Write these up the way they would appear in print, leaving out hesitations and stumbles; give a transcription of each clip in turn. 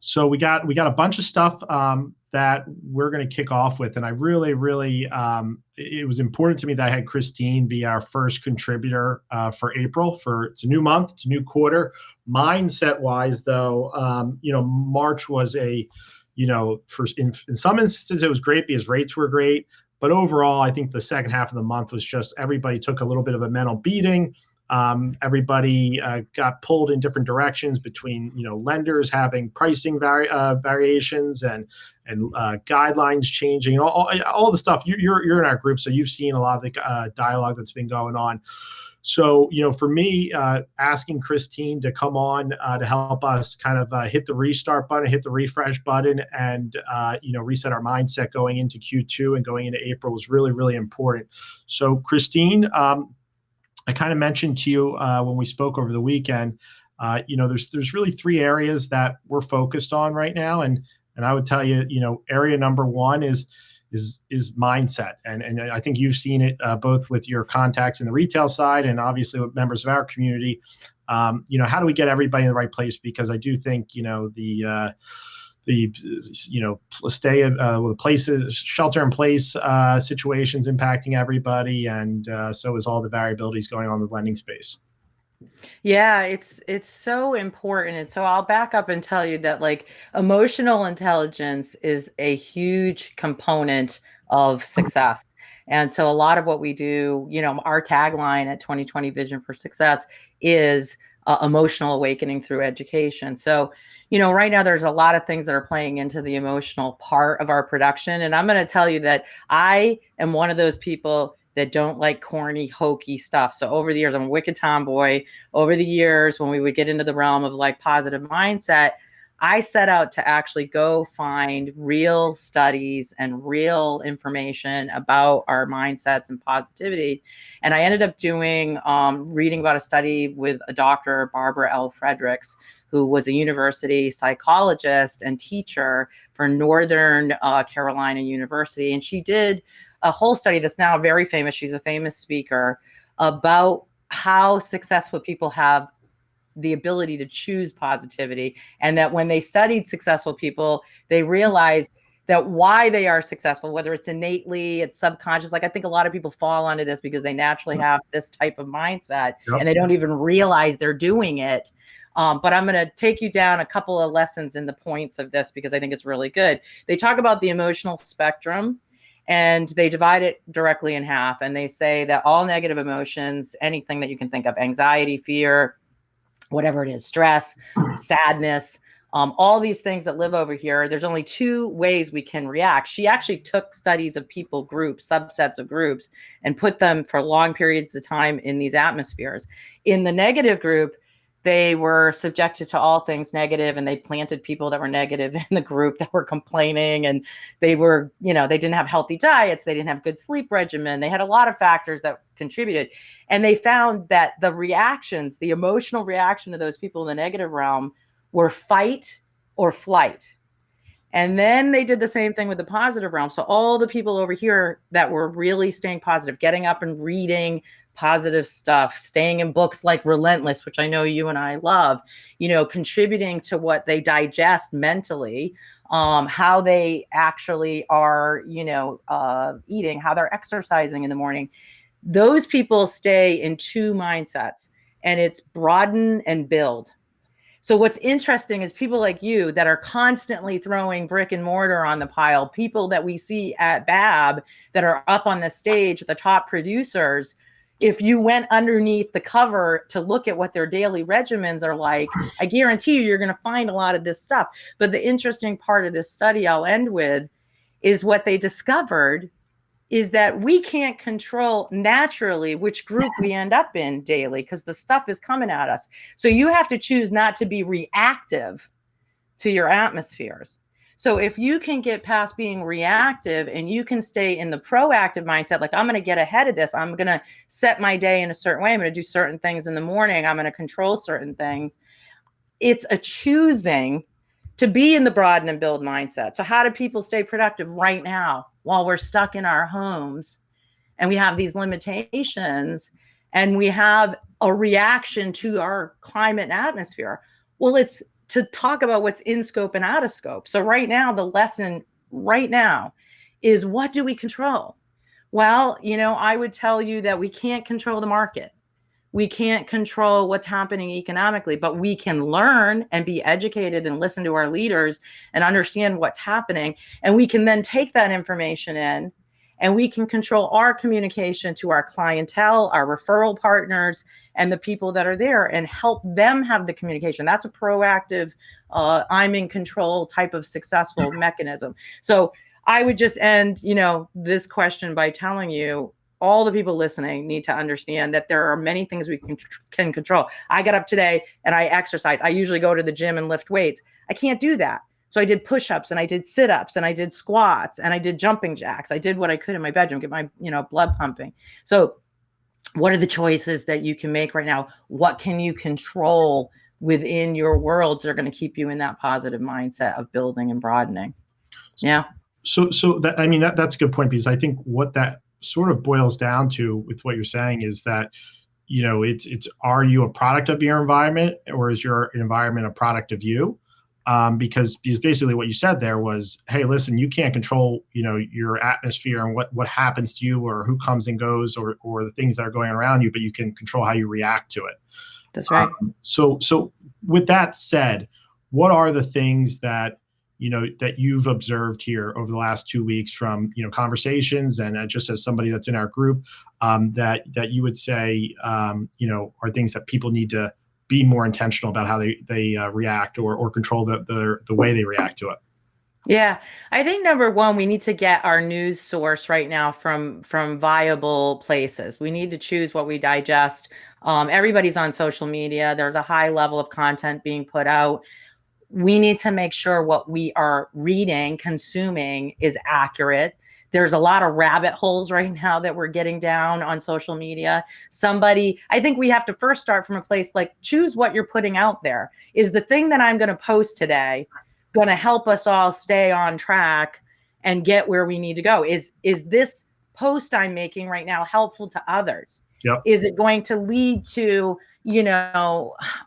So we got a bunch of stuff that we're going to kick off with, and I really it was important to me that I had Christine be our first contributor for April. It's a new month, it's a new quarter. Mindset wise, though, March was in some instances it was great because rates were great, but overall, I think the second half of the month was just everybody took a little bit of a mental beating. Everybody got pulled in different directions between lenders having pricing variations and guidelines changing, all the stuff. You're in our group, so you've seen a lot of the dialogue that's been going on. So for me, asking Christine to come on to help us kind of hit the restart button, hit the refresh button, and reset our mindset going into Q2 and going into April was really important. So Christine, I kind of mentioned to you when we spoke over the weekend, there's really three areas that we're focused on right now, and I would tell you, area number one is mindset, and I think you've seen it both with your contacts in the retail side and obviously with members of our community. How do we get everybody in the right place? Because I do think shelter in place situations impacting everybody, and so is all the variabilities going on in the lending space. Yeah, it's so important. And so I'll back up and tell you that emotional intelligence is a huge component of success. And so a lot of what we do, our tagline at 2020 Vision for Success is emotional awakening through education. So right now there's a lot of things that are playing into the emotional part of our production. And I'm going to tell you that I am one of those people that don't like corny, hokey stuff. So over the years, I'm a wicked tomboy. Over the years, when we would get into the realm of positive mindset, I set out to actually go find real studies and real information about our mindsets and positivity. And I ended up reading about a study with a Dr. Barbara L. Fredericks, who was a university psychologist and teacher for Northern Carolina University. And she did a whole study that's now very famous. She's a famous speaker about how successful people have the ability to choose positivity. And that when they studied successful people, they realized that why they are successful, whether it's innately, it's subconscious. I think a lot of people fall onto this because they naturally have this type of mindset. Yep. And they don't even realize they're doing it. But I'm going to take you down a couple of lessons in the points of this because I think it's really good. They talk about the emotional spectrum, and they divide it directly in half. And they say that all negative emotions, anything that you can think of, anxiety, fear, whatever it is, stress, sadness, all these things that live over here, there's only two ways we can react. She actually took studies of people groups, subsets of groups, and put them for long periods of time in these atmospheres. In the negative group, they were subjected to all things negative, and they planted people that were negative in the group that were complaining, and they were, they didn't have healthy diets. They didn't have good sleep regimen. They had a lot of factors that contributed. And they found that the reactions, the emotional reaction to those people in the negative realm were fight or flight. And then they did the same thing with the positive realm. So all the people over here that were really staying positive, getting up and reading positive stuff, staying in books like Relentless, which I know you and I love, contributing to what they digest mentally, how they actually are, eating, how they're exercising in the morning. Those people stay in two mindsets, and it's broaden and build. So what's interesting is people like you that are constantly throwing brick and mortar on the pile, people that we see at BAB that are up on the stage, the top producers, if you went underneath the cover to look at what their daily regimens are like, I guarantee you're going to find a lot of this stuff. But the interesting part of this study I'll end with is what they discovered is that we can't control naturally which group we end up in daily because the stuff is coming at us. So you have to choose not to be reactive to your atmospheres. So if you can get past being reactive and you can stay in the proactive mindset, I'm going to get ahead of this. I'm going to set my day in a certain way. I'm going to do certain things in the morning. I'm going to control certain things. It's a choosing to be in the broaden and build mindset. So how do people stay productive right now while we're stuck in our homes and we have these limitations and we have a reaction to our climate and atmosphere? Well, it's to talk about what's in scope and out of scope. So right now, the lesson right now is, what do we control? Well, I would tell you that we can't control the market. We can't control what's happening economically, but we can learn and be educated and listen to our leaders and understand what's happening. And we can then take that information in, and we can control our communication to our clientele, our referral partners, and the people that are there, and help them have the communication. That's a proactive, I'm in control type of successful mechanism. So I would just end, this question by telling you, all the people listening need to understand that there are many things we can control. I got up today and I exercise. I usually go to the gym and lift weights. I can't do that. So I did push-ups and I did sit-ups and I did squats and I did jumping jacks. I did what I could in my bedroom, get my, blood pumping. So what are the choices that you can make right now? What can you control within your worlds that are going to keep you in that positive mindset of building and broadening? Yeah. So that, that's a good point, because I think what that sort of boils down to with what you're saying is that, it's are you a product of your environment, or is your environment a product of you? Because basically what you said there was, hey, listen, you can't control, your atmosphere and what happens to you, or who comes and goes, or the things that are going around you, but you can control how you react to it. That's right. So with that said, what are the things that, that you've observed here over the last 2 weeks from, conversations, and just as somebody that's in our group, that you would say, are things that people need to be more intentional about how they react, or control the way they react to it? Yeah, I think number one, we need to get our news source right now from viable places. We need to choose what we digest. Everybody's on social media. There's a high level of content being put out. We need to make sure what we are reading, consuming, is accurate. There's a lot of rabbit holes right now that we're getting down on social media. I think we have to first start from a place like, choose what you're putting out there. Is the thing that I'm going to post today going to help us all stay on track and get where we need to go? Is this post I'm making right now helpful to others? Yep. Is it going to lead to,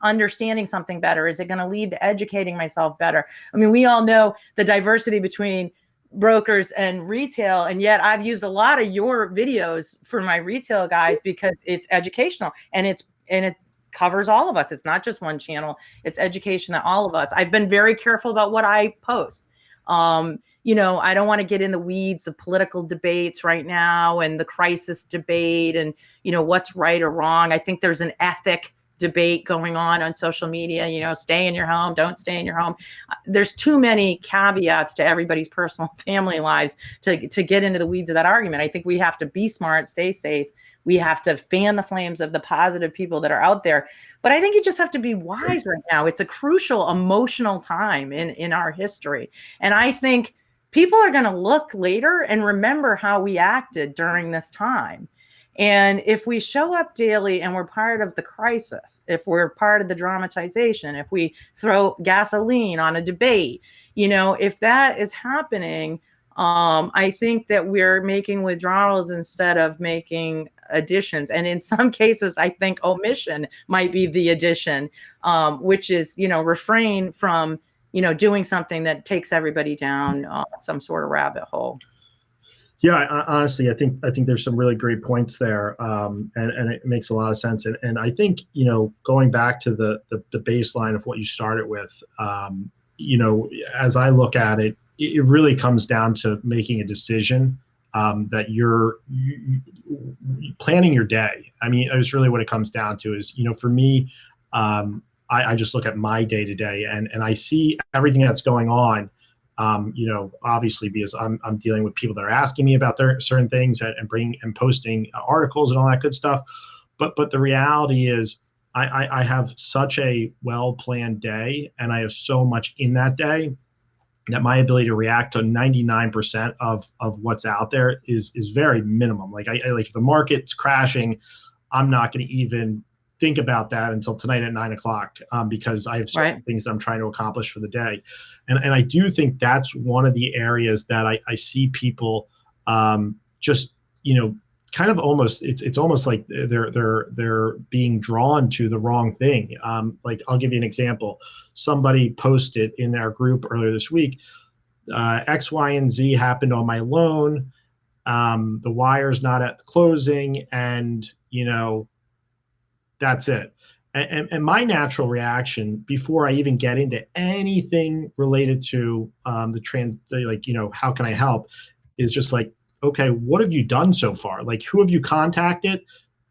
understanding something better? Is it going to lead to educating myself better? I mean, we all know the diversity between brokers and retail, and yet I've used a lot of your videos for my retail guys because it's educational, and it covers all of us. It's not just one channel. It's education to all of us. I've been very careful about what I post. I don't want to get in the weeds of political debates right now and the crisis debate and, what's right or wrong. I think there's an ethic debate going on social media, stay in your home, don't stay in your home. There's too many caveats to everybody's personal family lives to get into the weeds of that argument. I think we have to be smart, stay safe. We have to fan the flames of the positive people that are out there. But I think you just have to be wise right now. It's a crucial emotional time in our history. And I think people are going to look later and remember how we acted during this time. And if we show up daily and we're part of the crisis, if we're part of the dramatization, if we throw gasoline on a debate, if that is happening, I think that we're making withdrawals instead of making additions. And in some cases, I think omission might be the addition, which is, refrain from, doing something that takes everybody down some sort of rabbit hole. Yeah, honestly, I think there's some really great points there, and it makes a lot of sense. And I think, going back to the baseline of what you started with, as I look at it, it really comes down to making a decision, that you're planning your day. I mean, it's really what it comes down to is, for me, I just look at my day to day, and I see everything that's going on. Obviously, because I'm dealing with people that are asking me about their certain things and posting articles and all that good stuff. But the reality is, I have such a well-planned day, and I have so much in that day that my ability to react to 99% of what's out there is very minimum. Like if the market's crashing, I'm not going to even think about that until tonight at 9:00, because I have certain things that I'm trying to accomplish for the day. And I do think that's one of the areas that I see people just, kind of almost, it's almost like they're being drawn to the wrong thing. Like, I'll give you an example. Somebody posted in our group earlier this week, X, Y, and Z happened on my loan. The wire's not at the closing, and that's it. And my natural reaction before I even get into anything related to how can I help, is just like, okay, what have you done so far? Like, who have you contacted?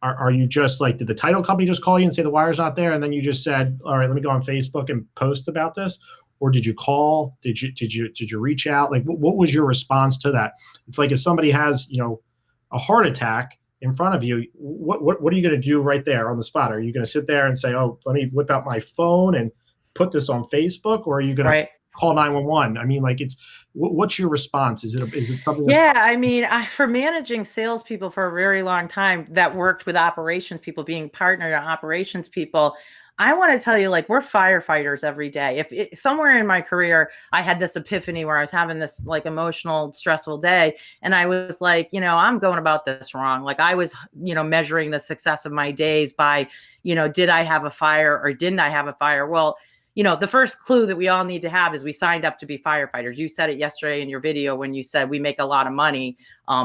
Are you just like, did the title company just call you and say the wire's not there, and then you just said, all right, let me go on Facebook and post about this? Or did you call? Did you reach out? Like, what was your response to that? It's like, if somebody has a heart attack in front of you, what are you going to do right there on the spot? Are you going to sit there and say, oh, let me whip out my phone and put this on Facebook? Or are you going to call 911? I mean, like, what's your response? Is it something? Yeah, I mean, for managing salespeople for a very long time that worked with operations people, being partnered to operations people, I want to tell you, like, we're firefighters every day. If somewhere in my career, I had this epiphany where I was having this like emotional, stressful day, and I was like, I'm going about this wrong. Like, I was, measuring the success of my days by, did I have a fire or didn't I have a fire? Well, the first clue that we all need to have is we signed up to be firefighters. You said it yesterday in your video when you said we make a lot of money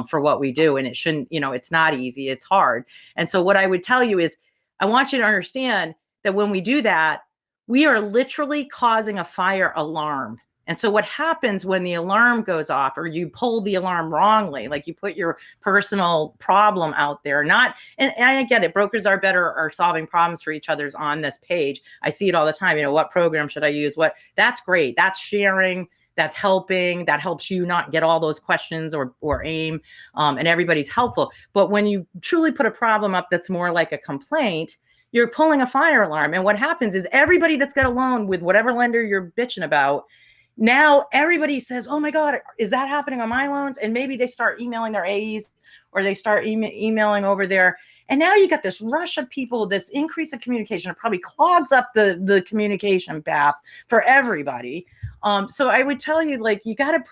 for what we do, and it shouldn't, it's not easy, it's hard. And so what I would tell you is, I want you to understand that when we do that, we are literally causing a fire alarm. And so what happens when the alarm goes off, or you pull the alarm wrongly, like you put your personal problem out there, and I get it, brokers are better are solving problems for each other's on this page. I see it all the time. What program should I use? That's great. That's sharing. That's helping. That helps you not get all those questions or AIME, and everybody's helpful. But when you truly put a problem up that's more like a complaint, you're pulling a fire alarm. And what happens is everybody that's got a loan with whatever lender you're bitching about, now everybody says, oh my God, is that happening on my loans? And maybe they start emailing their AEs, or they start emailing over there. And now you got this rush of people, this increase of communication. It probably clogs up the communication path for everybody. So I would tell you, like, you gotta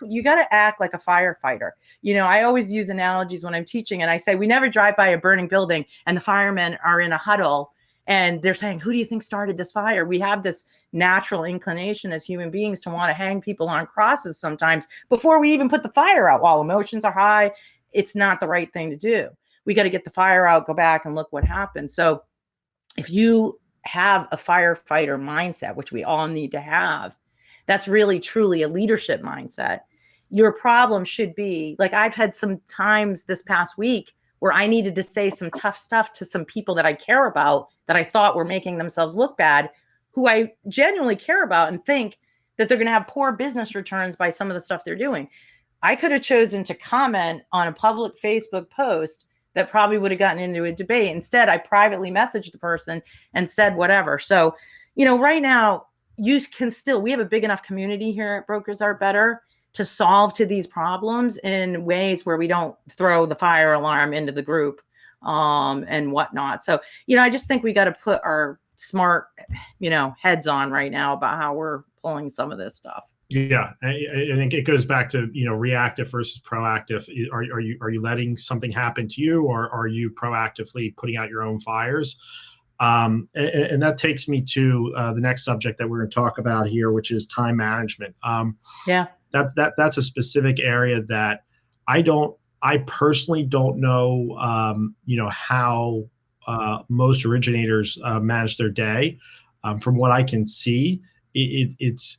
act like a firefighter. I always use analogies when I'm teaching, and I say, we never drive by a burning building and the firemen are in a huddle and they're saying, who do you think started this fire? We have this natural inclination as human beings to want to hang people on crosses sometimes before we even put the fire out. While emotions are high, it's not the right thing to do. We got to get the fire out, go back and look what happened. So if you have a firefighter mindset, which we all need to have, that's really truly a leadership mindset. Your problem should be, like, I've had some times this past week where I needed to say some tough stuff to some people that I care about, that I thought were making themselves look bad, who I genuinely care about and think that they're going to have poor business returns by some of the stuff they're doing. I could have chosen to comment on a public Facebook post that probably would have gotten into a debate. Instead, I privately messaged the person and said whatever. So, right now, we have a big enough community here at Brokers Are Better to solve to these problems in ways where we don't throw the fire alarm into the group and whatnot. So, I just think we got to put our smart, heads on right now about how we're pulling some of this stuff. Yeah, I think it goes back to reactive versus proactive. Are you letting something happen to you, or are you proactively putting out your own fires? And that takes me to the next subject that we're going to talk about here, which is time management. Yeah, that's a specific area that I personally don't know, how most originators manage their day. From what I can see, it's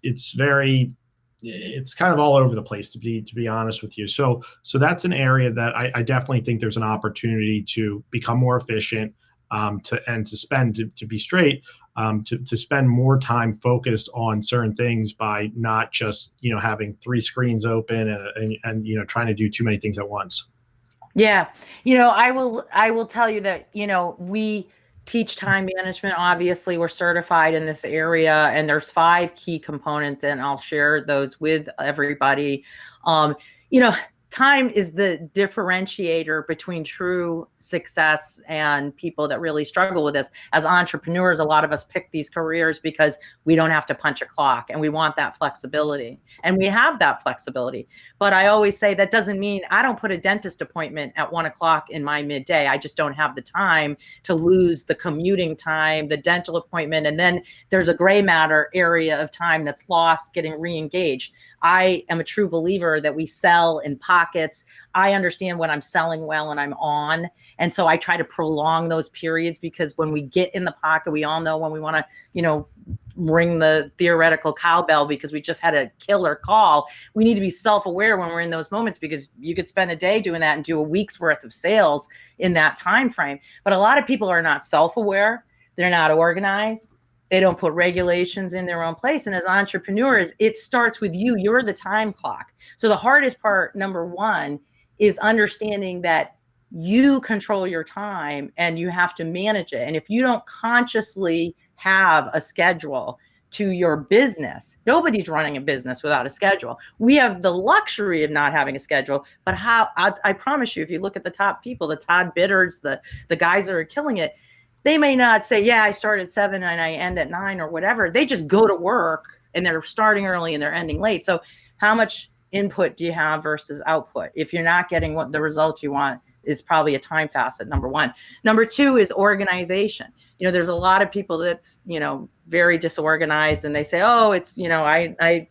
kind of all over the place, to be honest with you. So that's an area that I definitely think there's an opportunity to become more efficient, to be straight, to spend more time focused on certain things by not just having 3 screens open and trying to do too many things at once. Yeah, I will tell you that we teach time management. Obviously, we're certified in this area, and there's 5 key components, and I'll share those with everybody. time is the differentiator between true success and people that really struggle with this. As entrepreneurs, a lot of us pick these careers because we don't have to punch a clock, and we want that flexibility, and we have that flexibility. But I always say that doesn't mean I don't put a dentist appointment at 1 o'clock in my midday. I just don't have the time to lose the commuting time, the dental appointment, and then there's a gray matter area of time that's lost getting re-engaged. I am a true believer that we sell in pockets. I understand when I'm selling well and I'm on. And so I try to prolong those periods, because when we get in the pocket, we all know when we want to, ring the theoretical cowbell because we just had a killer call. We need to be self-aware when we're in those moments, because you could spend a day doing that and do a week's worth of sales in that time frame. But a lot of people are not self-aware. They're not organized. They don't put regulations in their own place. And as entrepreneurs, it starts with you. You're the time clock. So the hardest part, number one, is understanding that you control your time and you have to manage it. And if you don't consciously have a schedule to your business, nobody's running a business without a schedule. We have the luxury of not having a schedule, but I promise you, if you look at the top people, the Todd Bidders, the guys that are killing it, they may not say, yeah, I start at 7 and I end at 9 or whatever. They just go to work and they're starting early and they're ending late. So how much input do you have versus output? If you're not getting what the results you want, it's probably a time facet, number one. Number two is organization. There's a lot of people that's, very disorganized, and they say, oh, it's,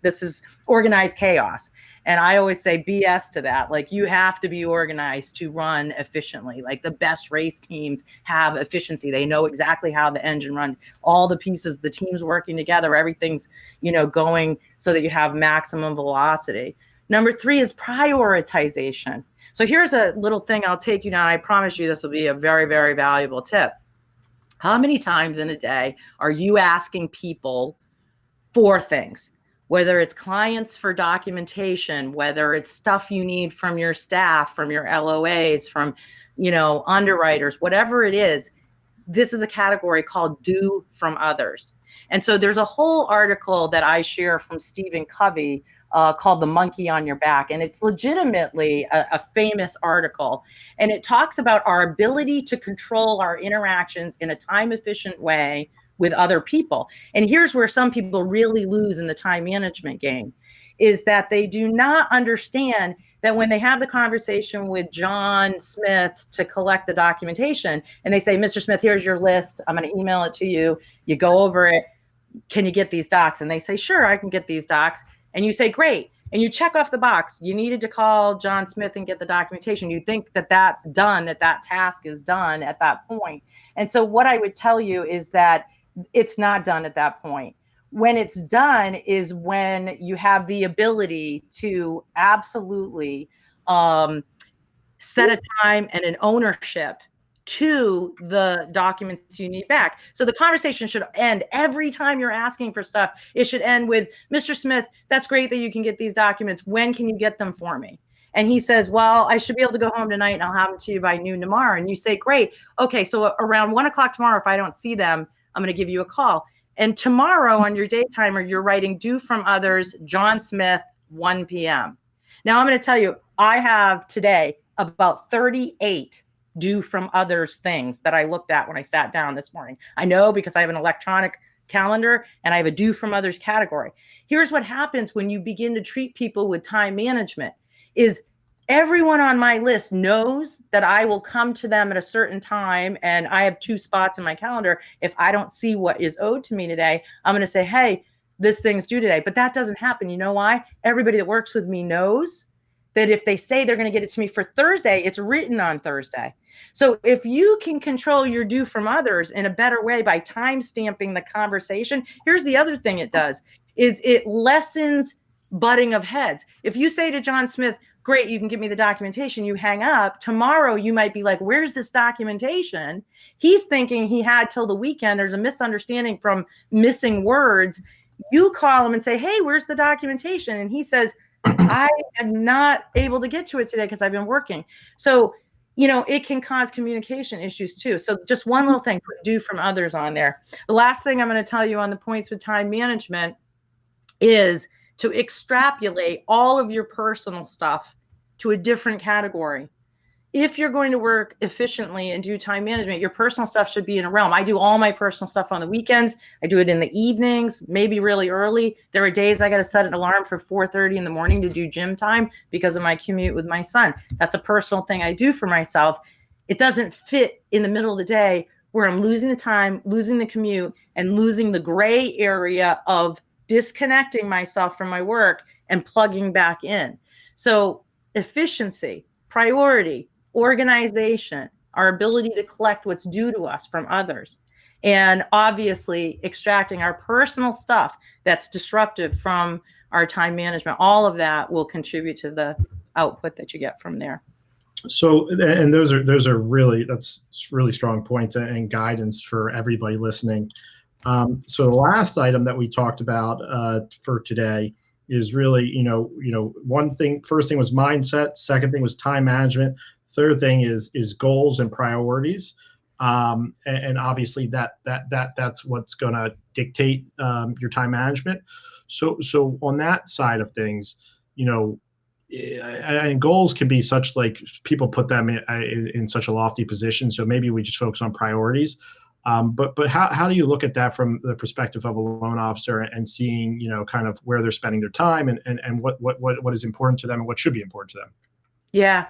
this is organized chaos. And I always say BS to that. Like, you have to be organized to run efficiently. Like, the best race teams have efficiency. They know exactly how the engine runs, all the pieces, the team's working together, everything's, going so that you have maximum velocity. Number three is prioritization. So here's a little thing I'll take you down. I promise you this will be a very, very valuable tip. How many times in a day are you asking people for things? Whether it's clients for documentation, whether it's stuff you need from your staff, from your LOAs, from, underwriters, whatever it is, this is a category called do from others. And so there's a whole article that I share from Stephen Covey called The Monkey on Your Back. And it's legitimately a famous article. And it talks about our ability to control our interactions in a time efficient way with other people. And here's where some people really lose in the time management game, is that they do not understand that when they have the conversation with John Smith to collect the documentation, and they say, Mr. Smith, here's your list. I'm going to email it to you. You go over it. Can you get these docs? And they say, sure, I can get these docs. And you say, great. And you check off the box. You needed to call John Smith and get the documentation. You think that that's done, that task is done at that point. And so what I would tell you is that it's not done at that point. When it's done is when you have the ability to absolutely set a time and an ownership to the documents you need back. So the conversation should end every time you're asking for stuff. It should end with, Mr. Smith, that's great that you can get these documents. When can you get them for me? And he says, well, I should be able to go home tonight and I'll have them to you by noon tomorrow. And you say, great. Okay, so around 1 o'clock tomorrow, if I don't see them, I'm going to give you a call. And tomorrow on your day timer, you're writing due from others, John Smith, 1 p.m. Now I'm going to tell you, I have today about 38 due from others things that I looked at when I sat down this morning. I know because I have an electronic calendar and I have a due from others category. Here's what happens when you begin to treat people with time management is everyone on my list knows that I will come to them at a certain time, and I have 2 spots in my calendar. If I don't see what is owed to me today, I'm going to say, hey, this thing's due today. But that doesn't happen. You know why? Everybody that works with me knows that if they say they're going to get it to me for Thursday, it's written on Thursday. So if you can control your due from others in a better way by time stamping the conversation, here's the other thing it does, is it lessens butting of heads. If you say to John Smith, great, you can give me the documentation, you hang up, tomorrow you might be like, where's this documentation? He's thinking he had till the weekend. There's a misunderstanding from missing words. You call him and say, hey, where's the documentation? And he says, I am not able to get to it today because I've been working. So, it can cause communication issues too. So just one little thing, put due from others on there. The last thing I'm going to tell you on the points with time management is to extrapolate all of your personal stuff to a different category. If you're going to work efficiently and do time management, your personal stuff should be in a realm. I do all my personal stuff on the weekends. I do it in the evenings, maybe really early. There are days I got to set an alarm for 4:30 in the morning to do gym time because of my commute with my son. That's a personal thing I do for myself. It doesn't fit in the middle of the day where I'm losing the time, losing the commute, and losing the gray area of disconnecting myself from my work and plugging back in. So efficiency, priority, organization, our ability to collect what's due to us from others, and obviously extracting our personal stuff that's disruptive from our time management. All of that will contribute to the output that you get from there. So, and those are really, that's really strong points and guidance for everybody listening. So the last item that we talked about for today is really, first thing was mindset. Second thing was time management. Third thing is goals and priorities, and obviously that's what's going to dictate your time management. So on that side of things, and goals can be such, like, people put them in such a lofty position. So maybe we just focus on priorities. But how do you look at that from the perspective of a loan officer and seeing, kind of where they're spending their time and what is important to them and what should be important to them? Yeah.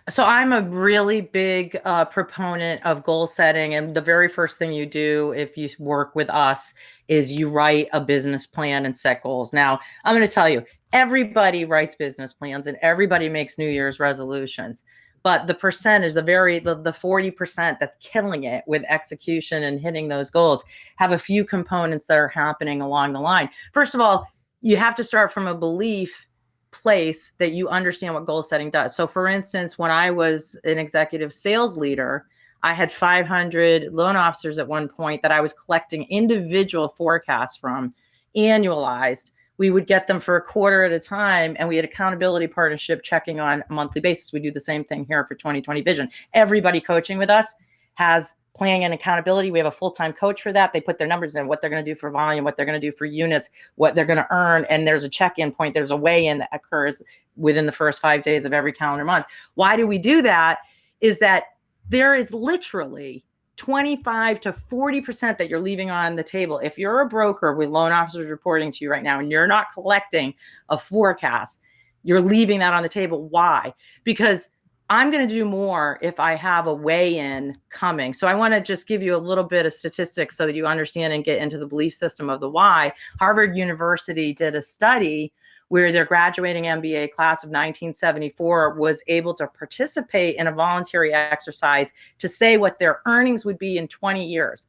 So I'm a really big proponent of goal setting. And the very first thing you do if you work with us is you write a business plan and set goals. Now, I'm going to tell you, everybody writes business plans and everybody makes New Year's resolutions. But the percentage, the 40% that's killing it with execution and hitting those goals have a few components that are happening along the line. First of all, you have to start from a belief place that you understand what goal setting does. So for instance, when I was an executive sales leader, I had 500 loan officers at one point that I was collecting individual forecasts from, annualized. We would get them for a quarter at a time, and we had accountability partnership checking on a monthly basis. We do the same thing here for 2020 Vision. Everybody coaching with us has planning and accountability. We have a full-time coach for that. They put their numbers in, what they're going to do for volume, what they're going to do for units, what they're going to earn. And there's a check-in point. There's a weigh-in that occurs within the first 5 days of every calendar month. Why do we do that? Is that there is literally 25 to 40% that you're leaving on the table. If you're a broker with loan officers reporting to you right now and you're not collecting a forecast, you're leaving that on the table. Why? Because I'm going to do more if I have a weigh-in coming. So I want to just give you a little bit of statistics so that you understand and get into the belief system of the why. Harvard University did a study where their graduating MBA class of 1974 was able to participate in a voluntary exercise to say what their earnings would be in 20 years.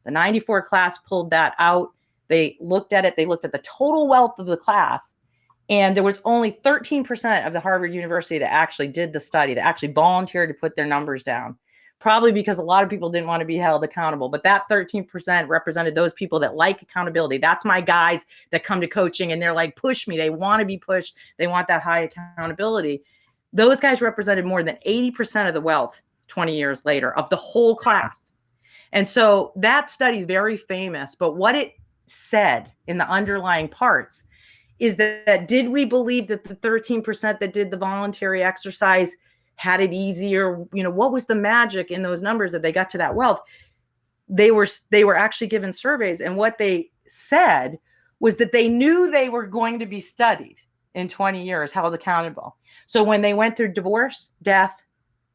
The 94 class pulled that out. They looked at it. They looked at the total wealth of the class. And there was only 13% of the Harvard University that actually did the study, that actually volunteered to put their numbers down, probably because a lot of people didn't want to be held accountable. But that 13% represented those people that like accountability. That's my guys that come to coaching and they're like, push me. They want to be pushed. They want that high accountability. Those guys represented more than 80% of the wealth 20 years later of the whole class. And so that study is very famous. But what it said in the underlying parts is that did we believe that the 13% that did the voluntary exercise had it easier? What was the magic in those numbers that they got to that wealth? They were actually given surveys, and what they said was that they knew they were going to be studied in 20 years, held accountable. So when they went through divorce, death,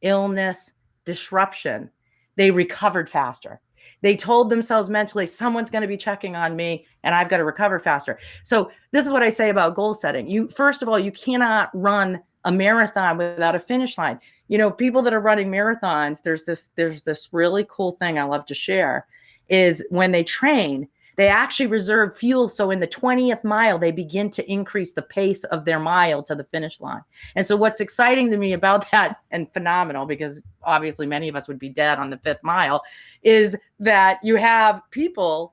illness, disruption, they recovered faster. They told themselves mentally, someone's going to be checking on me and I've got to recover faster. So this is what I say about goal setting. First of all, you cannot run a marathon without a finish line. People that are running marathons, there's this really cool thing I love to share is when they train, they actually reserve fuel. So in the 20th mile, they begin to increase the pace of their mile to the finish line. And so what's exciting to me about that, and phenomenal, because obviously many of us would be dead on the 5th mile, is that you have people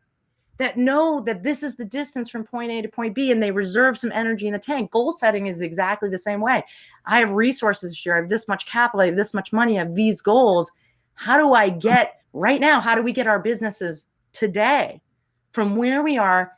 that know that this is the distance from point A to point B, and they reserve some energy in the tank. Goal setting is exactly the same way. I have resources this year. I have this much capital. I have this much money. I have these goals. How do I get right now? How do we get our businesses today from where we are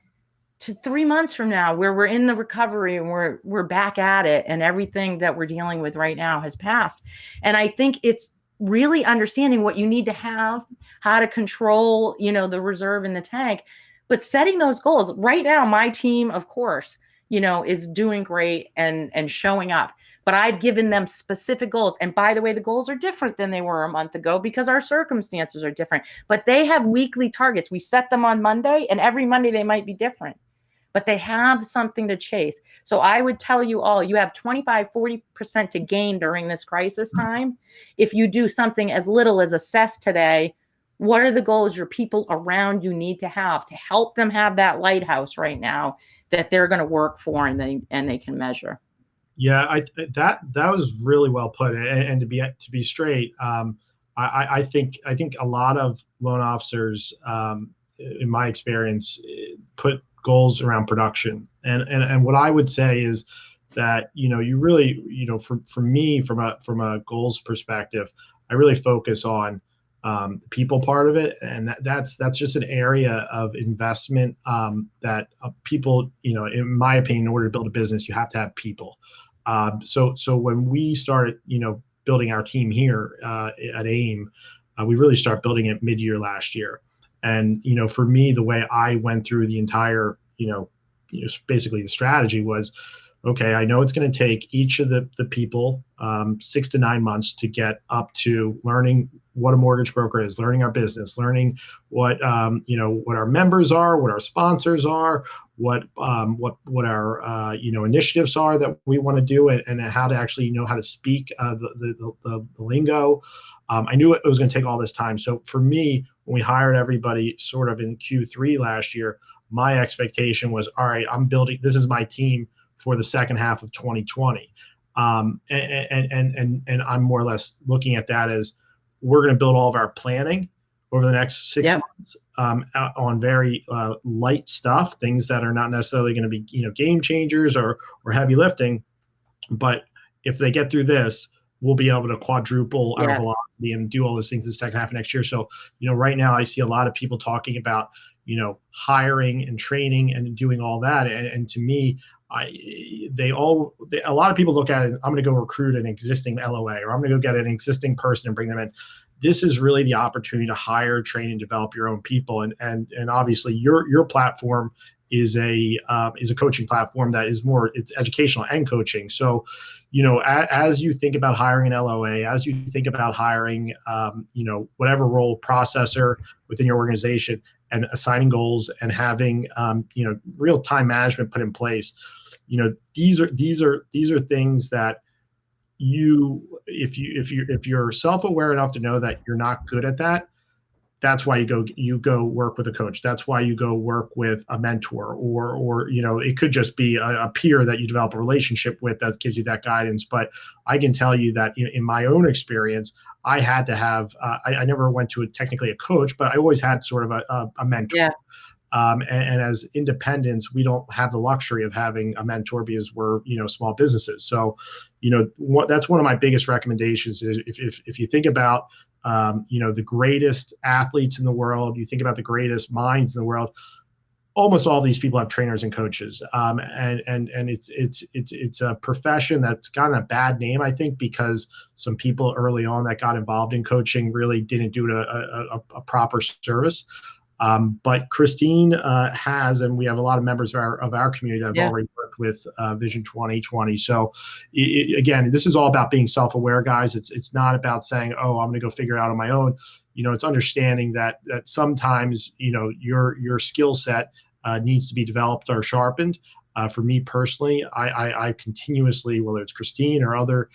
to 3 months from now, where we're in the recovery and we're back at it, and everything that we're dealing with right now has passed. And I think it's really understanding what you need to have, how to control, the reserve in the tank, but setting those goals. Right now, my team, of course, is doing great and showing up. But I've given them specific goals. And by the way, the goals are different than they were a month ago because our circumstances are different. But they have weekly targets. We set them on Monday, and every Monday they might be different, but they have something to chase. So I would tell you all, you have 25-40% to gain during this crisis time. If you do something as little as assess today, what are the goals your people around you need to help them have that lighthouse right now that they're going to work for and they can measure. Yeah, that was really well put. And to be straight, I think a lot of loan officers, in my experience, put goals around production. And what I would say is that you really, for me, from a goals perspective, I really focus on the people part of it, and that's just an area of investment that people, in my opinion, in order to build a business, you have to have people. So when we started, building our team here at AIME, we really started building it mid-year last year. And for me, the way I went through the entire, basically the strategy was, okay, I know it's going to take each of the people 6 to 9 months to get up to learning what a mortgage broker is, learning our business, learning what what our members are, what our sponsors are, what our initiatives are that we want to do, and how to actually know how to speak the lingo. I knew it was going to take all this time. So for me, when we hired everybody sort of in Q3 last year, my expectation was, all right, this is my team for the second half of 2020. And I'm more or less looking at that as we're going to build all of our planning over the next 6 months on very light stuff, things that are not necessarily going to be game changers or heavy lifting. But if they get through this, we'll be able to quadruple our velocity and do all those things in the second half of next year. So, right now I see a lot of people talking about, hiring and training and doing all that. And to me, a lot of people look at it, I'm going to go recruit an existing LOA, or I'm going to go get an existing person and bring them in. This is really the opportunity to hire, train, and develop your own people. And obviously your platform is a coaching platform that is it's educational and coaching. So, as you think about hiring an LOA, as you think about hiring, whatever role, processor within your organization, and assigning goals and having, real time management put in place, these are things that if you're self-aware enough to know that you're not good at that, that's why you go work with a coach. That's why you go work with a mentor, or it could just be a peer that you develop a relationship with that gives you that guidance. But I can tell you that in my own experience, I had to have I never went to technically a coach, but I always had sort of a mentor. Yeah. And as independents, we don't have the luxury of having a mentor because we're small businesses. So that's one of my biggest recommendations is if you think about the greatest athletes in the world, you think about the greatest minds in the world, almost all of these people have trainers and coaches. And it's a profession that's gotten a bad name, I think, because some people early on that got involved in coaching really didn't do it a proper service. But Christine has, and we have a lot of members of our community that have already worked with Vision 2020. So again, this is all about being self-aware, guys. It's not about saying, oh, I'm going to go figure it out on my own. It's understanding that sometimes your skill set needs to be developed or sharpened. For me personally, I continuously, whether it's Christine or other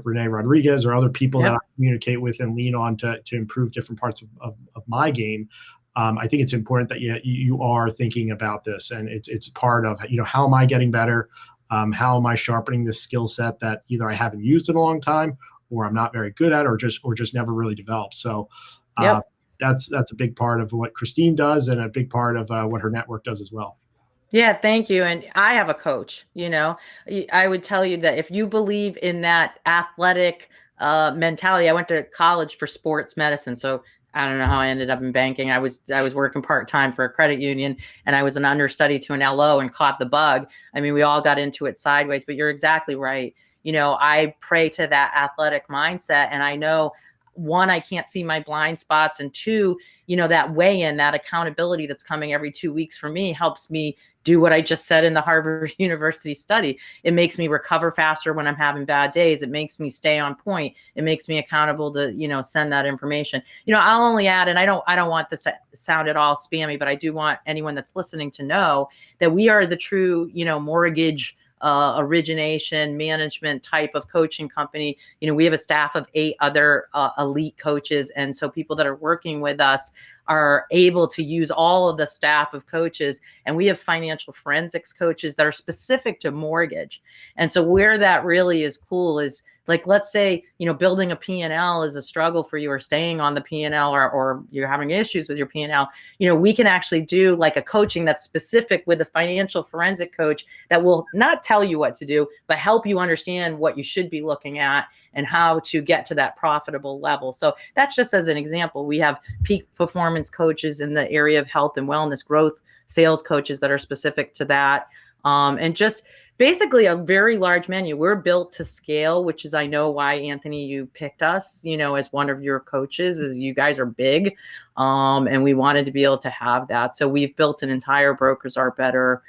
Renee Rodriguez or other people that I communicate with and lean on to improve different parts of my game. I think it's important that you are thinking about this, and it's part of how am I getting better, how am I sharpening this skill set that either I haven't used in a long time, or I'm not very good at, or just never really developed. So that's a big part of what Christine does, and a big part of what her network does as well. Yeah, thank you. And I have a coach. I would tell you that if you believe in that athletic mentality, I went to college for sports medicine. So I don't know how I ended up in banking. I was working part-time for a credit union, and I was an understudy to an LO and caught the bug. I mean, we all got into it sideways, but you're exactly right. I pray to that athletic mindset, and I know, one, I can't see my blind spots, and two, that weigh-in, that accountability that's coming every 2 weeks for me helps me do what I just said in the Harvard University study. It makes me recover faster when I'm having bad days. It makes me stay on point. It makes me accountable to, send that information. I'll only add, and I don't want this to sound at all spammy, but I do want anyone that's listening to know that we are the true, mortgage origination management type of coaching company. We have a staff of 8 other elite coaches. And so people that are working with us are able to use all of the staff of coaches. And we have financial forensics coaches that are specific to mortgage. And so where that really is cool is, like, let's say, building a P&L is a struggle for you, or staying on the P&L, or you're having issues with your P&L. We can actually do like a coaching that's specific with a financial forensic coach that will not tell you what to do, but help you understand what you should be looking at and how to get to that profitable level. So that's just as an example. We have peak performance coaches in the area of health and wellness, growth sales coaches that are specific to that. And just basically a very large menu. We're built to scale, which is, I know why, Anthony, you picked us, as one of your coaches, is you guys are big. And we wanted to be able to have that. So we've built an entire Brokers Are Better,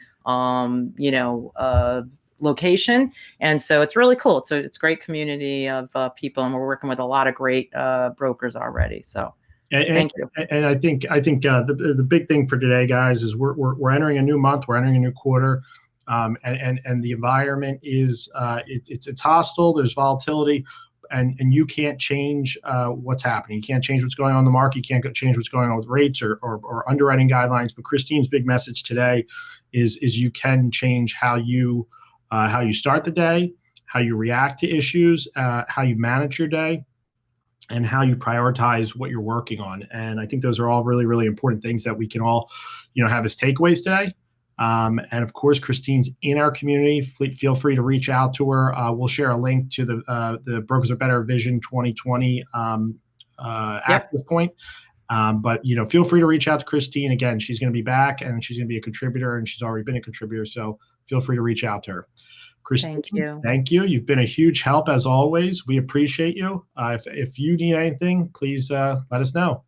location. And so it's really cool. So it's a great community of people, and we're working with a lot of great brokers already. So thank you. And I think the big thing for today, guys, is we're entering a new month. We're entering a new quarter. And the environment is it's hostile. There's volatility, and you can't change what's happening. You can't change what's going on in the market. You can't change what's going on with rates or underwriting guidelines. But Christine's big message today is you can change how you start the day, how you react to issues, how you manage your day, and how you prioritize what you're working on. And I think those are all really, really important things that we can all, have as takeaways today. And of course, Christine's in our community. Feel free to reach out to her. We'll share a link to the Brokers Are Better Vision 2020 access point. But feel free to reach out to Christine. Again, she's going to be back, and she's going to be a contributor, and she's already been a contributor. So feel free to reach out to her. Christine, thank you. You've been a huge help as always. We appreciate you. If you need anything, please let us know.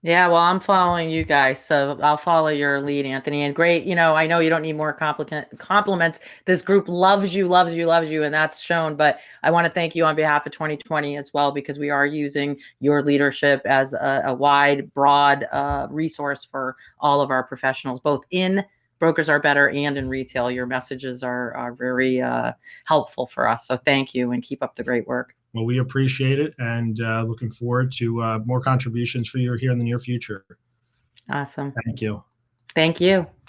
Yeah, well, I'm following you guys, so I'll follow your lead, Anthony. And great, I know you don't need more compliments. This group loves you, and that's shown. But I want to thank you on behalf of 2020 as well, because we are using your leadership as a wide, broad resource for all of our professionals, both in Brokers Are Better and in retail. Your messages are very helpful for us. So thank you, and keep up the great work. Well, we appreciate it, and looking forward to more contributions for you here in the near future. Awesome. Thank you. Thank you.